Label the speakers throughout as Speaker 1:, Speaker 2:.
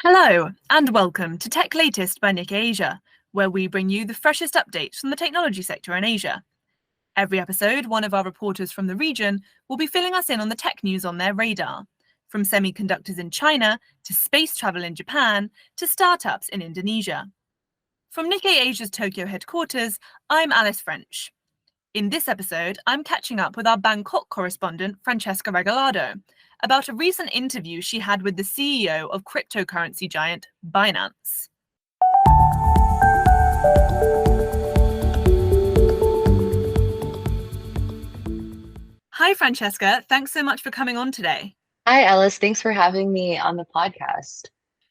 Speaker 1: Hello, and welcome to Tech Latest by Nikkei Asia, where we bring you the freshest updates from the technology sector in Asia. Every episode, one of our reporters from the region will be filling us in on the tech news on their radar, from semiconductors in China to space travel in Japan to startups in Indonesia. From Nikkei Asia's Tokyo headquarters, I'm Alice French. In this episode, I'm catching up with our Bangkok correspondent, Francesca Regalado, about a recent interview she had with the CEO of cryptocurrency giant Binance. Hi, Francesca. Thanks so much for coming on today.
Speaker 2: Hi, Alice. Thanks for having me on the podcast.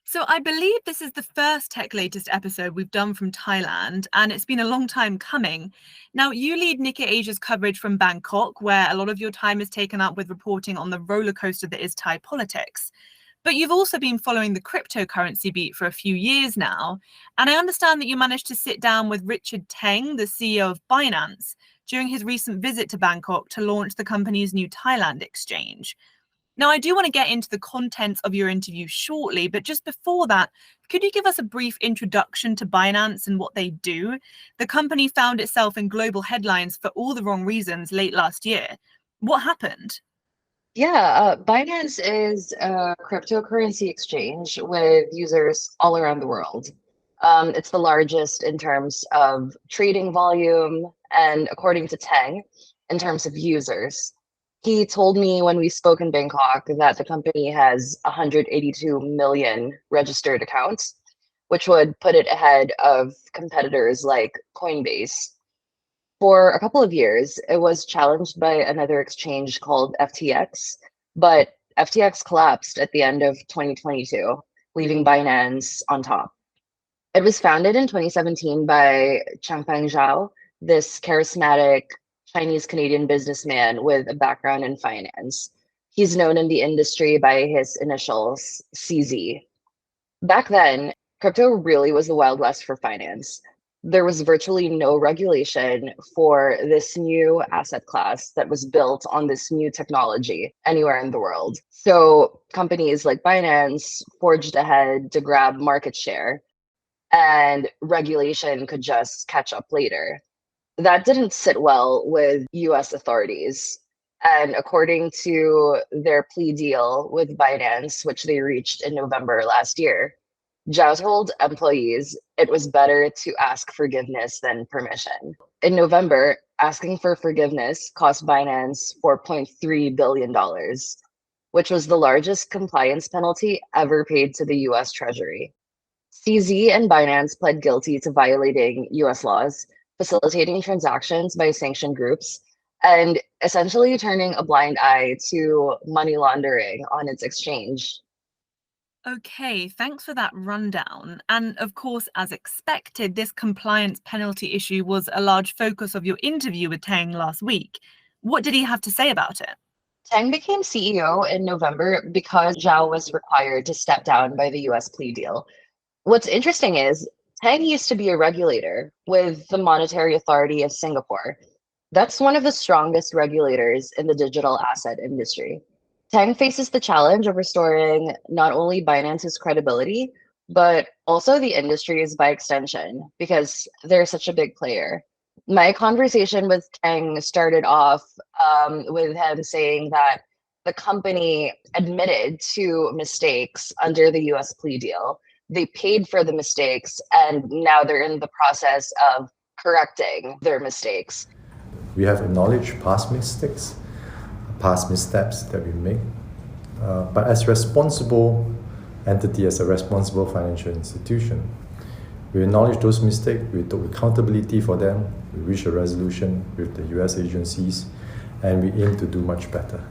Speaker 1: So I believe this is the first Tech Latest episode we've done from Thailand, and it's been a long time coming. Now, you lead Nikkei Asia's coverage from Bangkok, where a lot of your time is taken up with reporting on the roller coaster that is Thai politics. But you've also been following the cryptocurrency beat for a few years now, and I understand that you managed to sit down with Richard Teng, the CEO of Binance, during his recent visit to Bangkok to launch the company's new Thailand exchange. Now, I do want to get into the contents of your interview shortly, but just before that, could you give us a brief introduction to Binance and what they do? The company found itself in global headlines for all the wrong reasons late last year. What happened?
Speaker 2: Binance is a cryptocurrency exchange with users all around the world. It's the largest in terms of trading volume and, according to Teng, in terms of users. He told me when we spoke in Bangkok that the company has 182 million registered accounts, which would put it ahead of competitors like Coinbase. For a couple of years, it was challenged by another exchange called FTX, but FTX collapsed at the end of 2022, leaving Binance on top. It was founded in 2017 by Changpeng Zhao, this charismatic Chinese-Canadian businessman with a background in finance. He's known in the industry by his initials, CZ. Back then, crypto really was the Wild West for finance. There was virtually no regulation for this new asset class that was built on this new technology anywhere in the world. So companies like Binance forged ahead to grab market share, and regulation could just catch up later. That didn't sit well with US authorities. And according to their plea deal with Binance, which they reached in November last year, Zhao told employees it was better to ask forgiveness than permission. In November, asking for forgiveness cost Binance $4.3 billion, which was the largest compliance penalty ever paid to the US Treasury. CZ and Binance pled guilty to violating US laws, facilitating transactions by sanctioned groups, and essentially turning a blind eye to money laundering on its exchange.
Speaker 1: Okay, thanks for that rundown. And of course, as expected, this compliance penalty issue was a large focus of your interview with Tang last week. What did he have to say about it?
Speaker 2: Tang became CEO in November because Zhao was required to step down by the US plea deal. What's interesting is Tang used to be a regulator with the Monetary Authority of Singapore. That's one of the strongest regulators in the digital asset industry. Tang faces the challenge of restoring not only Binance's credibility, but also the industry's by extension, because they're such a big player. My conversation with Tang started off with him saying that the company admitted to mistakes under the US plea deal. They paid for the mistakes, and now they're in the process of correcting their mistakes.
Speaker 3: We have acknowledged past mistakes, past missteps that we make. But as a responsible entity, as a responsible financial institution, we acknowledge those mistakes, we took accountability for them, we reached a resolution with the US agencies, and we aim to do much better.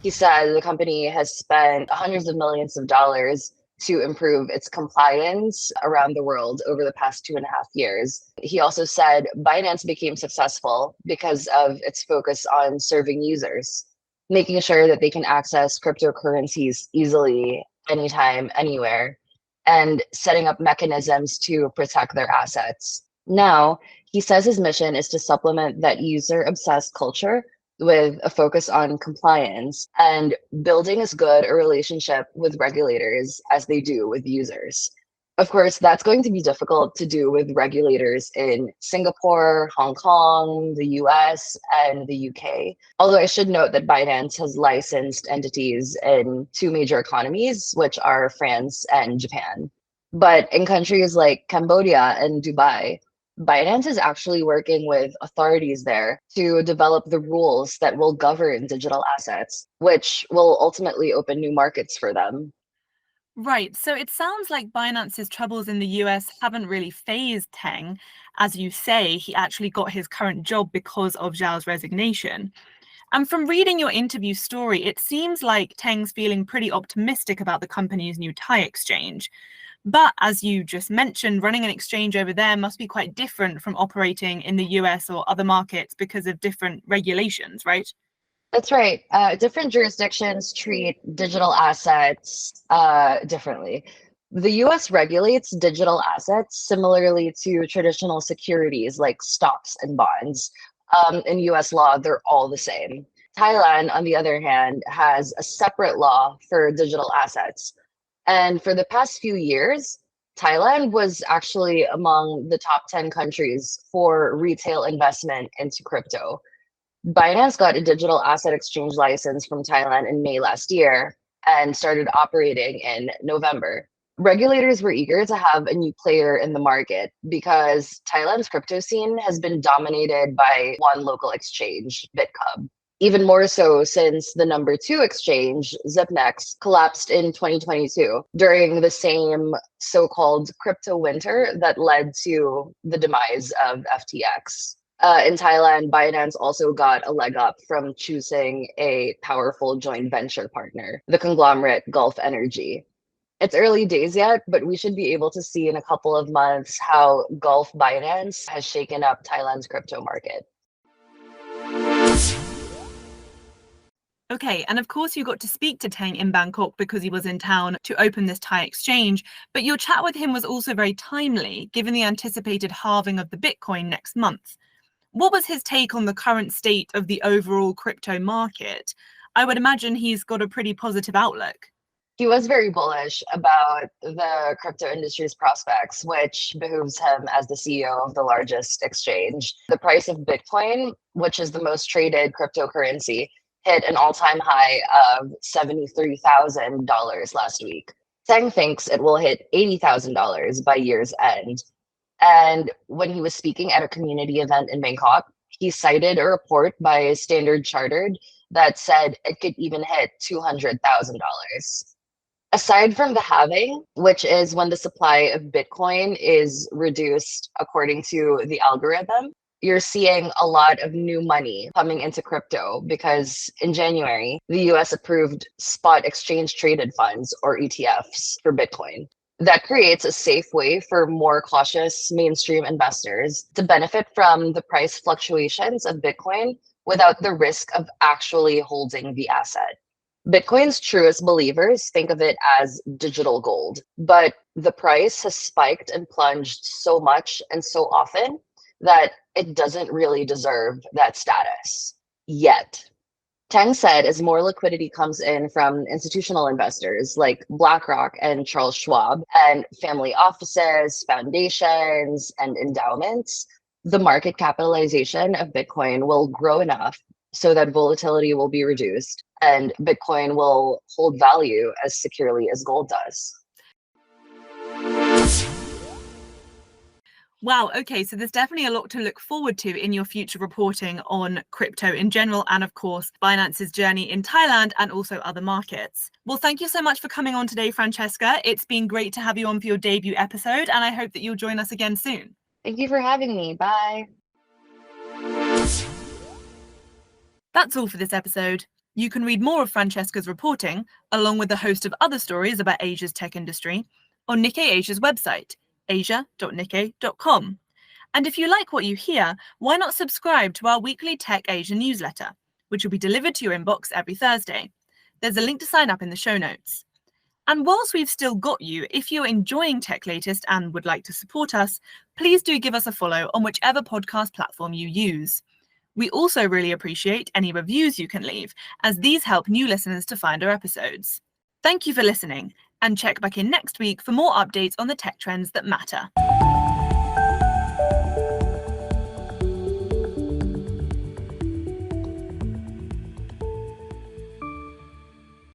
Speaker 2: He said the company has spent hundreds of millions of dollars to improve its compliance around the world over the past 2.5 years. He also said Binance became successful because of its focus on serving users, making sure that they can access cryptocurrencies easily, anytime, anywhere, and setting up mechanisms to protect their assets. Now, he says his mission is to supplement that user-obsessed culture with a focus on compliance and building as good a relationship with regulators as they do with users. Of course, that's going to be difficult to do with regulators in Singapore, Hong Kong, the US, and the UK. Although I should note that Binance has licensed entities in two major economies, which are France and Japan. But in countries like Cambodia and Dubai, Binance is actually working with authorities there to develop the rules that will govern digital assets, which will ultimately open new markets for them.
Speaker 1: Right. So it sounds like Binance's troubles in the US haven't really fazed Teng. As you say, he actually got his current job because of Zhao's resignation. And from reading your interview story, it seems like Teng's feeling pretty optimistic about the company's new Thai exchange. But as you just mentioned, running an exchange over there must be quite different from operating in the US or other markets because of different regulations, right?
Speaker 2: That's right. Different jurisdictions treat digital assets differently. The US regulates digital assets similarly to traditional securities like stocks and bonds. In US law, they're all the same. Thailand, on the other hand, has a separate law for digital assets. And for the past few years, Thailand was actually among the top 10 countries for retail investment into crypto. Binance got a digital asset exchange license from Thailand in May last year and started operating in November. Regulators were eager to have a new player in the market because Thailand's crypto scene has been dominated by one local exchange, BitCub. Even more so since the number two exchange, Zipnex, collapsed in 2022 during the same so-called crypto winter that led to the demise of FTX. In Thailand, Binance also got a leg up from choosing a powerful joint venture partner, the conglomerate Gulf Energy. It's early days yet, but we should be able to see in a couple of months how Gulf Binance has shaken up Thailand's crypto market.
Speaker 1: Okay, and of course you got to speak to Teng in Bangkok because he was in town to open this Thai exchange, but your chat with him was also very timely, given the anticipated halving of the Bitcoin next month. What was his take on the current state of the overall crypto market? I would imagine he's got a pretty positive outlook.
Speaker 2: He was very bullish about the crypto industry's prospects, which behooves him as the CEO of the largest exchange. The price of Bitcoin, which is the most traded cryptocurrency, hit an all-time high of $73,000 last week. Teng thinks it will hit $80,000 by year's end. And when he was speaking at a community event in Bangkok, he cited a report by Standard Chartered that said it could even hit $200,000. Aside from the halving, which is when the supply of Bitcoin is reduced according to the algorithm, you're seeing a lot of new money coming into crypto because in January, the US approved spot exchange traded funds or ETFs for Bitcoin. That creates a safe way for more cautious mainstream investors to benefit from the price fluctuations of Bitcoin without the risk of actually holding the asset. Bitcoin's truest believers think of it as digital gold, but the price has spiked and plunged so much and so often that it doesn't really deserve that status yet. Teng said as more liquidity comes in from institutional investors like BlackRock and Charles Schwab and family offices, foundations, and endowments, the market capitalization of Bitcoin will grow enough so that volatility will be reduced and Bitcoin will hold value as securely as gold does.
Speaker 1: Wow, okay, so there's definitely a lot to look forward to in your future reporting on crypto in general and, of course, Binance's journey in Thailand and also other markets. Well, thank you so much for coming on today, Francesca. It's been great to have you on for your debut episode, and I hope that you'll join us again soon.
Speaker 2: Thank you for having me. Bye.
Speaker 1: That's all for this episode. You can read more of Francesca's reporting, along with a host of other stories about Asia's tech industry, on Nikkei Asia's website, asia.nikkei.com. And if you like what you hear, why not subscribe to our weekly Tech Asia newsletter, which will be delivered to your inbox every Thursday. There's a link to sign up in the show notes. And whilst we've still got you, if you're enjoying Tech Latest and would like to support us, please do give us a follow on whichever podcast platform you use. We also really appreciate any reviews you can leave, as these help new listeners to find our episodes. Thank you for listening, and check back in next week for more updates on the tech trends that matter.